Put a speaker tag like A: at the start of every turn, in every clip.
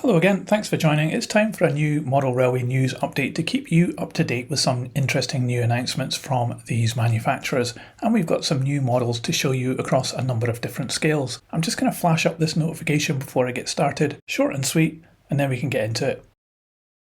A: Hello again, thanks for joining. It's time for a new Model Railway news update to keep you up to date with some interesting new announcements from these manufacturers. And we've got some new models to show you across a number of different scales. I'm just going to flash up this notification before I get started, short and sweet, and then we can get into it.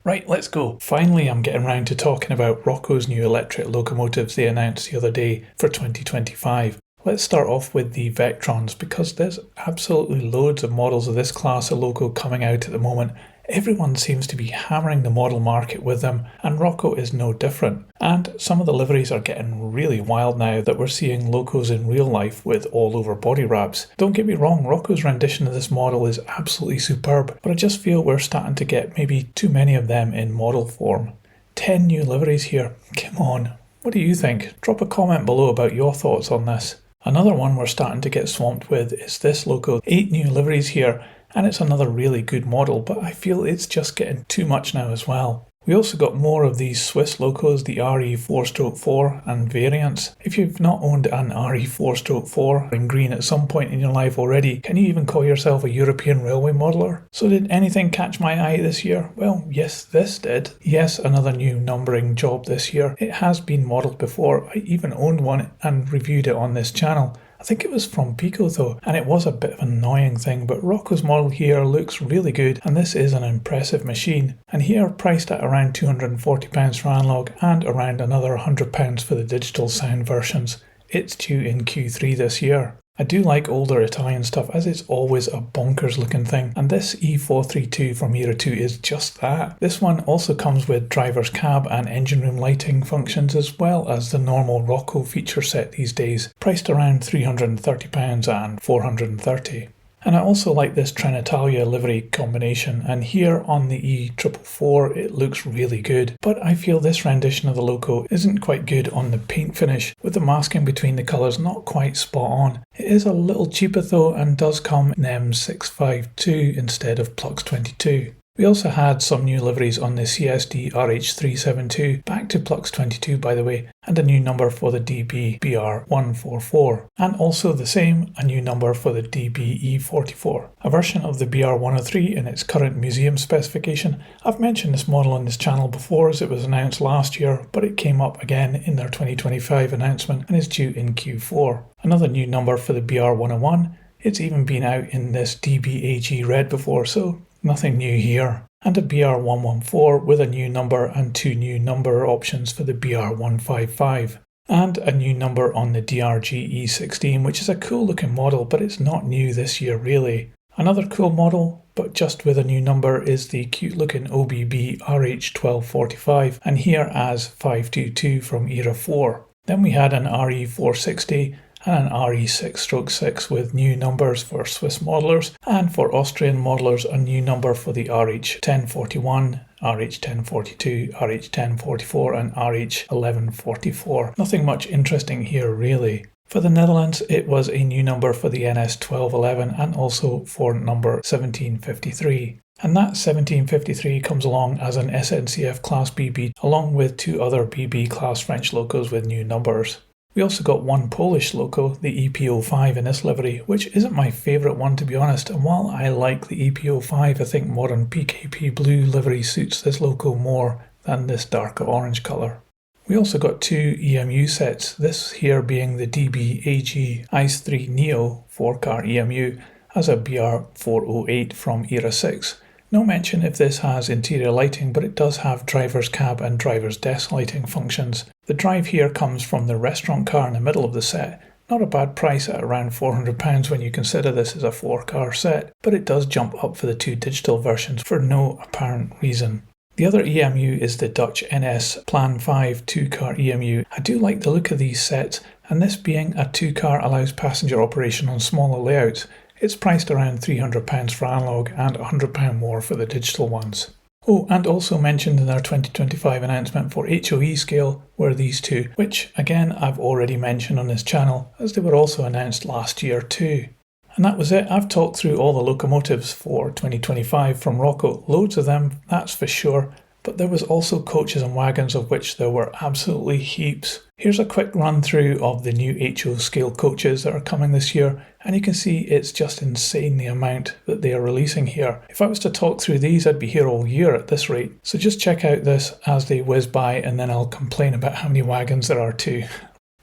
A: Right, let's go. Finally, I'm getting around to talking about Roco's new electric locomotives they announced the other day for 2025. Let's start off with the Vectrons because there's absolutely loads of models of this class of loco coming out at the moment. Everyone seems to be hammering the model market with them, and Roco is no different. And some of the liveries are getting really wild now that we're seeing locos in real life with all over body wraps. Don't get me wrong, Roco's rendition of this model is absolutely superb, but I just feel we're starting to get maybe too many of them in model form. 10 new liveries here, come on. What do you think? Drop a comment below about your thoughts on this. Another one we're starting to get swamped with is this loco. 8 new liveries here, and it's another really good model, but I feel it's just getting too much now as well. We also got more of these Swiss locos, the RE4/4 and variants. If you've not owned an RE4/4 in green at some point in your life already, can you even call yourself a European railway modeler? So did anything catch my eye this year? Well, yes, this did. Yes, another new numbering job this year. It has been modelled before. I even owned one and reviewed it on this channel. I think it was from Pico though, and it was a bit of an annoying thing, but Roco's model here looks really good, and this is an impressive machine. And here priced at around £240 for analog and around another £100 for the digital sound versions. It's due in Q3 this year. I do like older Italian stuff as it's always a bonkers looking thing, and this E432 from Era 2 is just that. This one also comes with driver's cab and engine room lighting functions as well as the normal Roco feature set these days, priced around £330 and £430. And I also like this Trenitalia livery combination, and here on the E444 it looks really good, but I feel this rendition of the loco isn't quite good on the paint finish, with the masking between the colours not quite spot on. It is a little cheaper though and does come in M652 instead of Plux 22. We also had some new liveries on the CSD RH372, back to Plux 22 by the way, and a new number for the DB BR144, and also the same, a new number for the DBE44, a version of the BR103 in its current museum specification. I've mentioned this model on this channel before as it was announced last year, but it came up again in their 2025 announcement and is due in Q4. Another new number for the BR101, it's even been out in this DBAG red before, so nothing new here. And a BR114 with a new number and 2 new number options for the BR155. And a new number on the DRG E16, which is a cool looking model, but it's not new this year really. Another cool model, but just with a new number, is the cute looking OBB RH1245, and here as 522 from Era 4. Then we had an RE460 and an RE6/6 with new numbers for Swiss modelers, and for Austrian modelers a new number for the RH1041, RH1042, RH1044 and RH1144. Nothing much interesting here really. For the Netherlands it was a new number for the NS1211 and also for number 1753. And that 1753 comes along as an SNCF class BB along with 2 other BB class French locos with new numbers. We also got one Polish loco, the EP05 in this livery, which isn't my favourite one to be honest, and while I like the EP05 I think modern PKP blue livery suits this loco more than this darker orange colour. We also got 2 EMU sets, this here being the DBAG ICE 3 Neo 4-car EMU as a BR408 from Era 6. No mention if this has interior lighting, but it does have driver's cab and driver's desk lighting functions. The drive here comes from the restaurant car in the middle of the set. Not a bad price at around £400 when you consider this is a 4-car set, but it does jump up for the 2 digital versions for no apparent reason. The other EMU is the Dutch NS Plan 5 2-car EMU. I do like the look of these sets, and this being a 2-car allows passenger operation on smaller layouts. It's priced around £300 for analog and £100 more for the digital ones. Oh, and also mentioned in our 2025 announcement for HOE scale were these 2, which again I've already mentioned on this channel as they were also announced last year too. And that was it. I've talked through all the locomotives for 2025 from Roco, loads of them, that's for sure, but there was also coaches and wagons of which there were absolutely heaps. Here's a quick run through of the new HO scale coaches that are coming this year, and you can see it's just insane the amount that they are releasing here. If I was to talk through these, I'd be here all year at this rate. So just check out this as they whiz by, and then I'll complain about how many wagons there are too.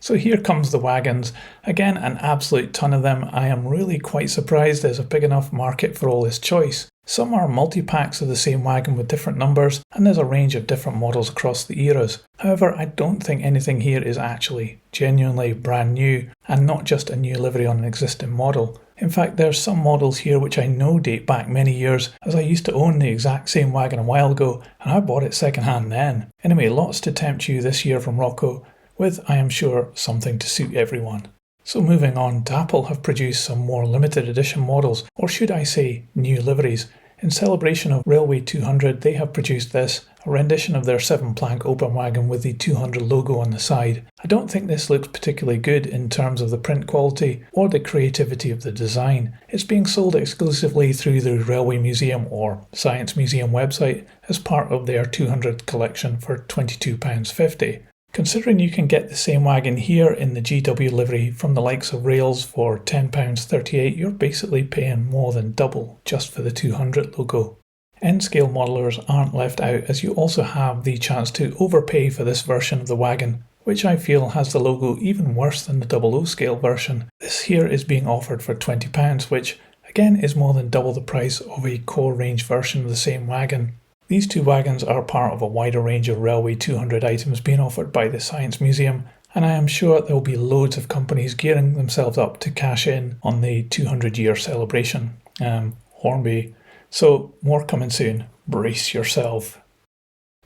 A: So here comes the wagons. Again, an absolute ton of them. I am really quite surprised there's a big enough market for all this choice. Some are multi-packs of the same wagon with different numbers, and there's a range of different models across the eras. However, I don't think anything here is actually genuinely brand new, and not just a new livery on an existing model. In fact, there's some models here which I know date back many years, as I used to own the exact same wagon a while ago, and I bought it secondhand then. Anyway, lots to tempt you this year from Roco, with, I am sure, something to suit everyone. So moving on, Dapol have produced some more limited edition models, or should I say new liveries. In celebration of Railway 200, they have produced this, a rendition of their 7-plank open wagon with the 200 logo on the side. I don't think this looks particularly good in terms of the print quality or the creativity of the design. It's being sold exclusively through the Railway Museum or Science Museum website as part of their 200 collection for £22.50. Considering you can get the same wagon here in the GW livery from the likes of Rails for £10.38, you're basically paying more than double just for the 200 logo. N-scale modelers aren't left out, as you also have the chance to overpay for this version of the wagon, which I feel has the logo even worse than the 00 scale version. This here is being offered for £20, which again is more than double the price of a core range version of the same wagon. These two wagons are part of a wider range of Railway 200 items being offered by the Science Museum, and I am sure there will be loads of companies gearing themselves up to cash in on the 200-year celebration. Hornby. So more coming soon. Brace yourself.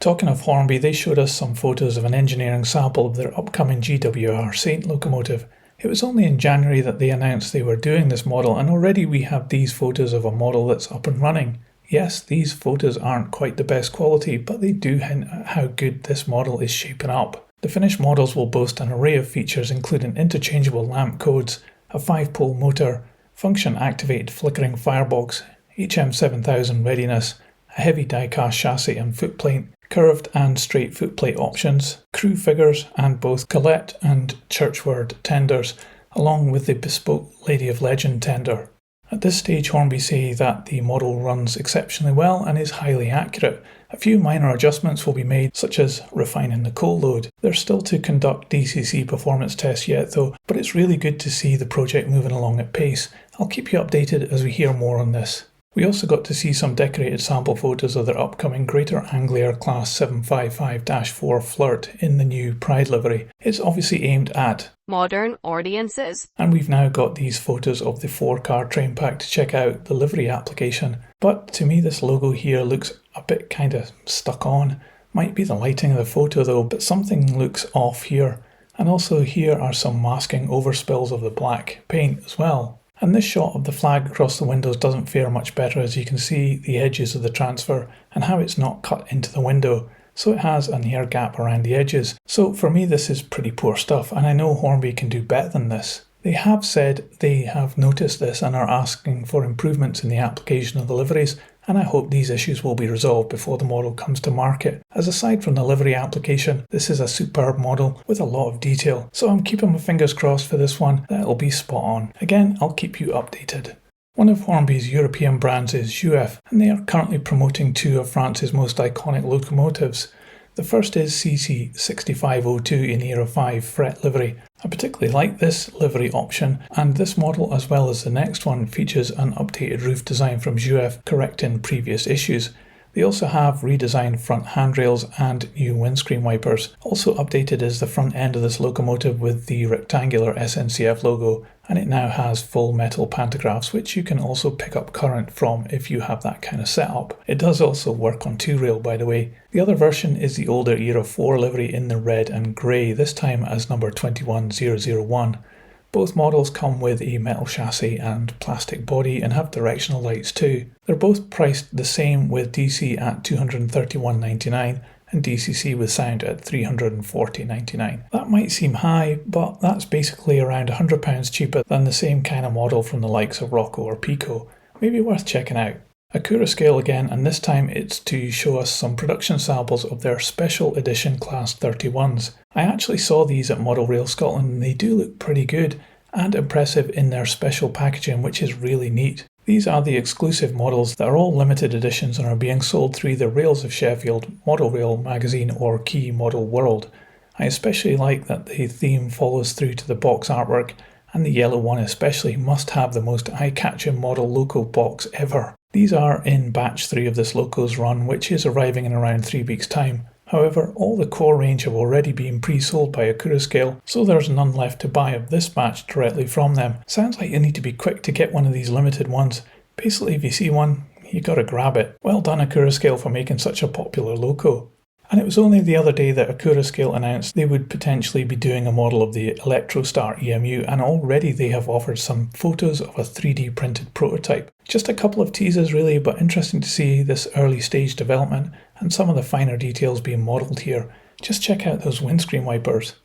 A: Talking of Hornby, they showed us some photos of an engineering sample of their upcoming GWR Saint locomotive. It was only in January that they announced they were doing this model, and already we have these photos of a model that's up and running. Yes, these photos aren't quite the best quality, but they do hint at how good this model is shaping up. The finished models will boast an array of features including interchangeable lamp codes, a 5-pole motor, function-activated flickering firebox, HM7000 readiness, a heavy die-cast chassis and footplate, curved and straight footplate options, crew figures and both Colette and Churchward tenders, along with the bespoke Lady of Legend tender. At this stage, Hornby say that the model runs exceptionally well and is highly accurate. A few minor adjustments will be made, such as refining the coal load. They're still to conduct DCC performance tests yet though, but it's really good to see the project moving along at pace. I'll keep you updated as we hear more on this. We also got to see some decorated sample photos of their upcoming Greater Anglia Class 755-4 Flirt in the new Pride livery. It's obviously aimed at
B: modern audiences.
A: And we've now got these photos of the 4-car train pack to check out the livery application. But to me this logo here looks a bit kinda stuck on. Might be the lighting of the photo though, but something looks off here. And also here are some masking overspills of the black paint as well. And this shot of the flag across the windows doesn't fare much better, as you can see the edges of the transfer and how it's not cut into the window, so it has an air gap around the edges. So for me this is pretty poor stuff, and I know Hornby can do better than this. They have said they have noticed this and are asking for improvements in the application of the liveries, and I hope these issues will be resolved before the model comes to market, as aside from the livery application, this is a superb model with a lot of detail, so I'm keeping my fingers crossed for this one that it'll be spot on. Again, I'll keep you updated. One of Hornby's European brands is Jouef, and they are currently promoting two of France's most iconic locomotives. The first is CC6502 in Era 5 fret livery. I particularly like this livery option, and this model as well as the next one features an updated roof design from Jouef, correcting previous issues. They also have redesigned front handrails and new windscreen wipers. Also updated is the front end of this locomotive with the rectangular SNCF logo, and it now has full metal pantographs, which you can also pick up current from if you have that kind of setup. It does also work on 2-rail, by the way. The other version is the older Era 4 livery in the red and grey, this time as number 21001. Both models come with a metal chassis and plastic body and have directional lights too. They're both priced the same, with DC at $231.99 and DCC with sound at $340.99. That might seem high, but that's basically around £100 cheaper than the same kind of model from the likes of Roco or Pico. Maybe worth checking out. Accurascale again, and this time it's to show us some production samples of their special edition Class 31s. I actually saw these at Model Rail Scotland and they do look pretty good and impressive in their special packaging, which is really neat. These are the exclusive models that are all limited editions and are being sold through the Rails of Sheffield, Model Rail Magazine or Key Model World. I especially like that the theme follows through to the box artwork, and the yellow one especially must have the most eye-catching model Loco box ever. These are in batch 3 of this Loco's run, which is arriving in around 3 weeks' time. However, all the core range have already been pre-sold by Accurascale, so there's none left to buy of this batch directly from them. Sounds like you need to be quick to get one of these limited ones. Basically, if you see one, you gotta grab it. Well done Accurascale for making such a popular Loco. And it was only the other day that Accurascale announced they would potentially be doing a model of the Electrostar EMU, and already they have offered some photos of a 3D printed prototype. Just a couple of teasers really, but interesting to see this early stage development and some of the finer details being modelled here. Just check out those windscreen wipers.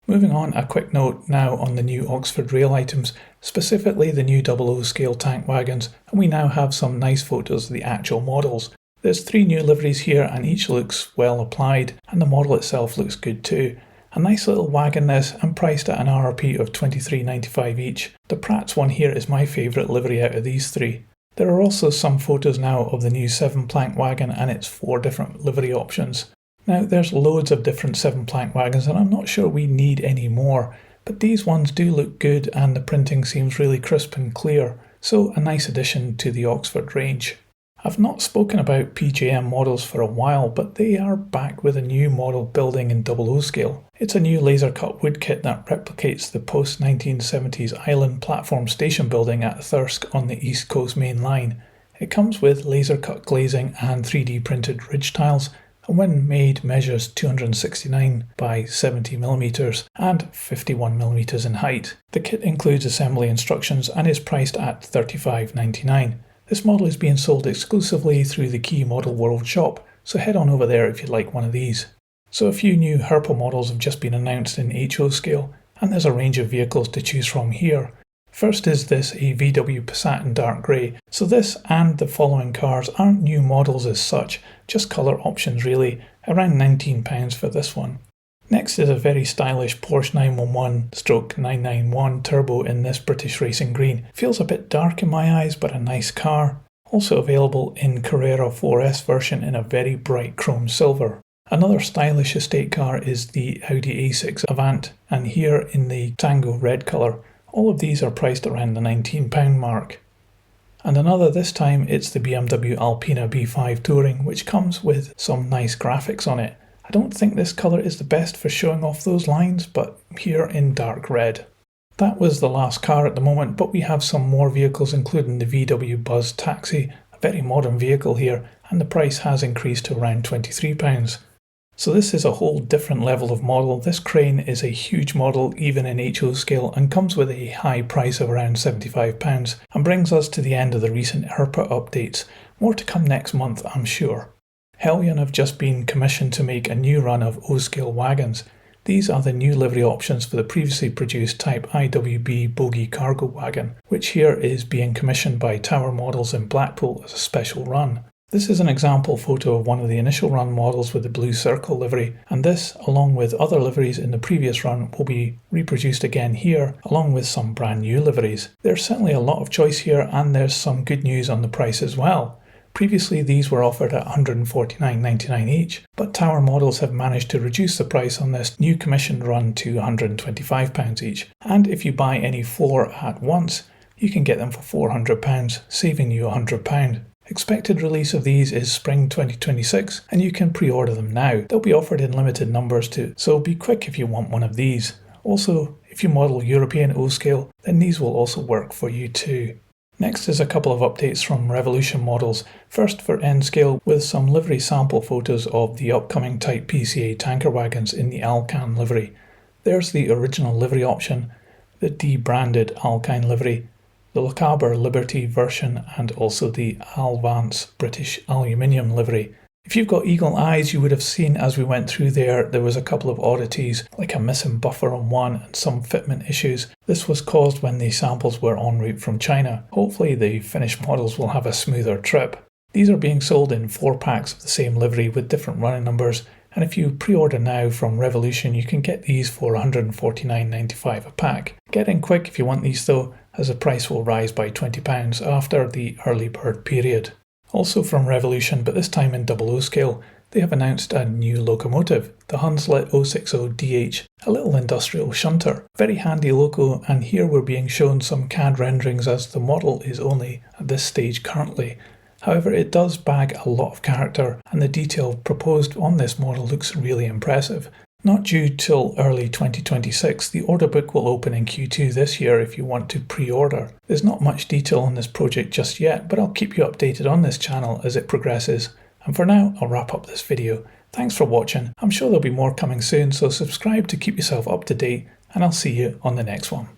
A: Moving on, a quick note now on the new Oxford Rail items, specifically the new 00 scale tank wagons, and we now have some nice photos of the actual models. There's 3 new liveries here and each looks well applied, and the model itself looks good too. A nice little wagon this, and priced at an RRP of $23.95 each. The Pratt's one here is my favourite livery out of these 3. There are also some photos now of the new 7-plank wagon and its 4 different livery options. Now there's loads of different 7-plank wagons and I'm not sure we need any more, but these ones do look good and the printing seems really crisp and clear, so a nice addition to the Oxford range. I've not spoken about PJM models for a while, but they are back with a new model building in 00 scale. It's a new laser cut wood kit that replicates the post-1970s island platform station building at Thirsk on the East Coast Main Line. It comes with laser cut glazing and 3D printed ridge tiles, and when made measures 269 by 70mm and 51mm in height. The kit includes assembly instructions and is priced at $35.99. This model is being sold exclusively through the Key Model World shop, so head on over there if you'd like one of these. So a few new Herpa models have just been announced in HO scale, and there's a range of vehicles to choose from here. First is this a VW Passat in dark grey, so this and the following cars aren't new models as such, just colour options really, around £19 for this one. Next is a very stylish Porsche 911/991 Turbo in this British Racing Green. Feels a bit dark in my eyes, but a nice car. Also available in Carrera 4S version in a very bright chrome silver. Another stylish estate car is the Audi A6 Avant, and here in the Tango red colour. All of these are priced around the £19 mark. And another, this time it's the BMW Alpina B5 Touring, which comes with some nice graphics on it. I don't think this colour is the best for showing off those lines, but here in dark red. That was the last car at the moment, but we have some more vehicles including the VW Buzz Taxi, a very modern vehicle here, and the price has increased to around £23. So this is a whole different level of model. This crane is a huge model even in HO scale and comes with a high price of around £75 and brings us to the end of the recent Herpa updates. More to come next month, I'm sure. Heljan have just been commissioned to make a new run of O-scale wagons. These are the new livery options for the previously produced Type IWB bogie cargo wagon, which here is being commissioned by Tower Models in Blackpool as a special run. This is an example photo of one of the initial run models with the blue circle livery, and this, along with other liveries in the previous run, will be reproduced again here, along with some brand new liveries. There's certainly a lot of choice here, and there's some good news on the price as well. Previously these were offered at £149.99 each, but Tower Models have managed to reduce the price on this new commissioned run to £125 each, and if you buy any 4 at once, you can get them for £400, saving you £100. Expected release of these is spring 2026, and you can pre-order them now. They'll be offered in limited numbers too, so be quick if you want one of these. Also, if you model European O-scale, then these will also work for you too. Next is a couple of updates from Revolution models, first for N-scale with some livery sample photos of the upcoming Type PCA tanker wagons in the Alcan livery. There's the original livery option, the debranded Alcan livery, the Lochaber Liberty version and also the Alvance British aluminium livery. If you've got eagle eyes, you would have seen as we went through there was a couple of oddities, like a missing buffer on one and some fitment issues. This was caused when the samples were en route from China. Hopefully the finished models will have a smoother trip. These are being sold in 4 packs of the same livery with different running numbers, and if you pre-order now from Revolution you can get these for £149.95 a pack. Get in quick if you want these though, as the price will rise by £20 after the early bird period. Also from Revolution, but this time in 00 scale, they have announced a new locomotive, the Hunslet 060DH, a little industrial shunter. Very handy loco, and here we're being shown some CAD renderings as the model is only at this stage currently. However, it does bag a lot of character, and the detail proposed on this model looks really impressive. Not due till early 2026, the order book will open in Q2 this year if you want to pre-order. There's not much detail on this project just yet, but I'll keep you updated on this channel as it progresses. And for now, I'll wrap up this video. Thanks for watching. I'm sure there'll be more coming soon, so subscribe to keep yourself up to date, and I'll see you on the next one.